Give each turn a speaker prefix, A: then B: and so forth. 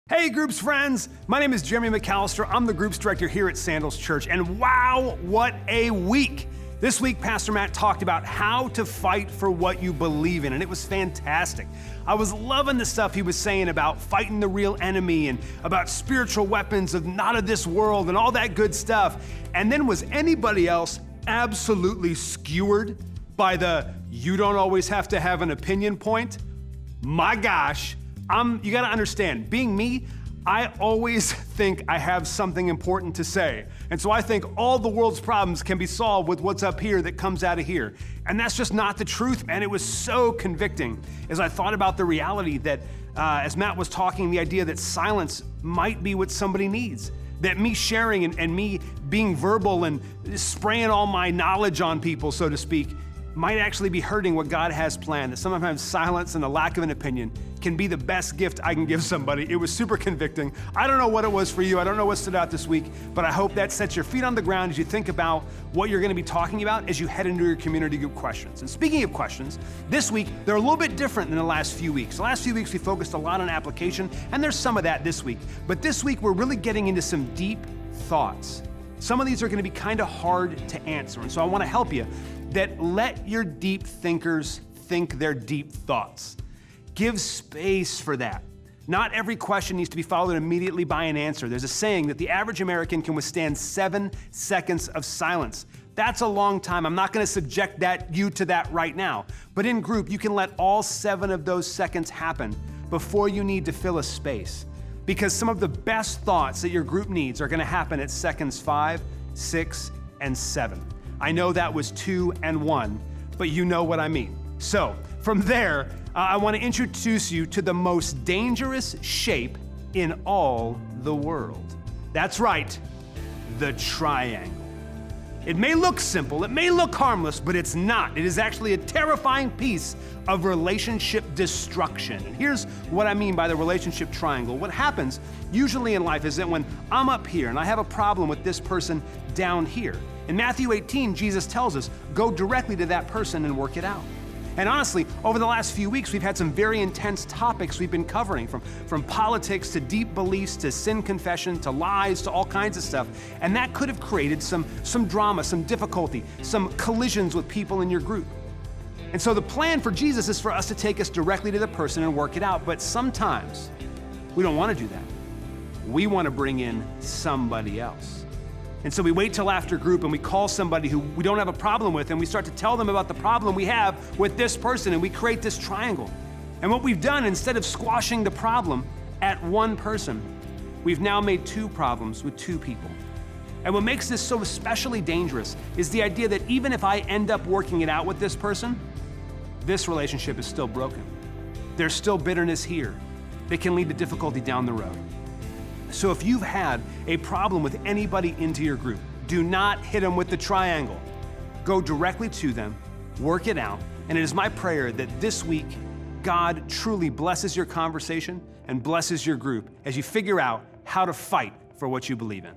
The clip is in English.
A: Hey Groups friends, my name is Jeremy McAllister. I'm the Groups Director here at Sandals Church, and wow, what a week! This week, Pastor Matt talked about how to fight for what you believe in, and it was fantastic. I was loving the stuff he was saying about fighting the real enemy and about spiritual weapons of not of this world and all that good stuff. And then was anybody else absolutely skewered by the you don't always have to have an opinion point? My gosh, you gotta understand, being me, I always think I have something important to say. And so I think all the world's problems can be solved with what's up here that comes out of here. And that's just not the truth, man. It was so convicting as I thought about the reality that, as Matt was talking, the idea that silence might be what somebody needs. That me sharing and me being verbal and spraying all my knowledge on people, so to speak, might actually be hurting what God has planned. That sometimes silence and the lack of an opinion can be the best gift I can give somebody. It was super convicting. I don't know what it was for you. I don't know what stood out this week, but I hope that sets your feet on the ground as you think about what you're gonna be talking about as you head into your community group questions. And speaking of questions, this week, they're a little bit different than the last few weeks. The last few weeks, we focused a lot on application, and there's some of that this week. But this week, we're really getting into some deep thoughts. Some of these are gonna be kind of hard to answer, and so I wanna help you that let your deep thinkers think their deep thoughts. Give space for that. Not every question needs to be followed immediately by an answer. There's a saying that the average American can withstand 7 seconds of silence. That's a long time. I'm not gonna subject you to that right now. But in group, you can let all 7 of those seconds happen before you need to fill a space. Because some of the best thoughts that your group needs are gonna happen at seconds 5, 6, and 7. I know that was 2 and 1, but you know what I mean. So from there, I want to introduce you to the most dangerous shape in all the world. That's right, the triangle. It may look simple, it may look harmless, but it's not. It is actually a terrifying piece of relationship destruction. And here's what I mean by the relationship triangle. What happens usually in life is that when I'm up here and I have a problem with this person down here, in Matthew 18, Jesus tells us, go directly to that person and work it out. And honestly, over the last few weeks, we've had some very intense topics we've been covering, from politics to deep beliefs to sin confession to lies to all kinds of stuff. And that could have created some drama, some difficulty, some collisions with people in your group. And so the plan for Jesus is for us to take us directly to the person and work it out. But sometimes we don't want to do that. We want to bring in somebody else. And so we wait till after group and we call somebody who we don't have a problem with and we start to tell them about the problem we have with this person and we create this triangle. And what we've done, instead of squashing the problem at one person, we've now made 2 problems with 2 people. And what makes this so especially dangerous is the idea that even if I end up working it out with this person, this relationship is still broken. There's still bitterness here that can lead to difficulty down the road. So if you've had a problem with anybody into your group, do not hit them with the triangle. Go directly to them, work it out, and it is my prayer that this week, God truly blesses your conversation and blesses your group as you figure out how to fight for what you believe in.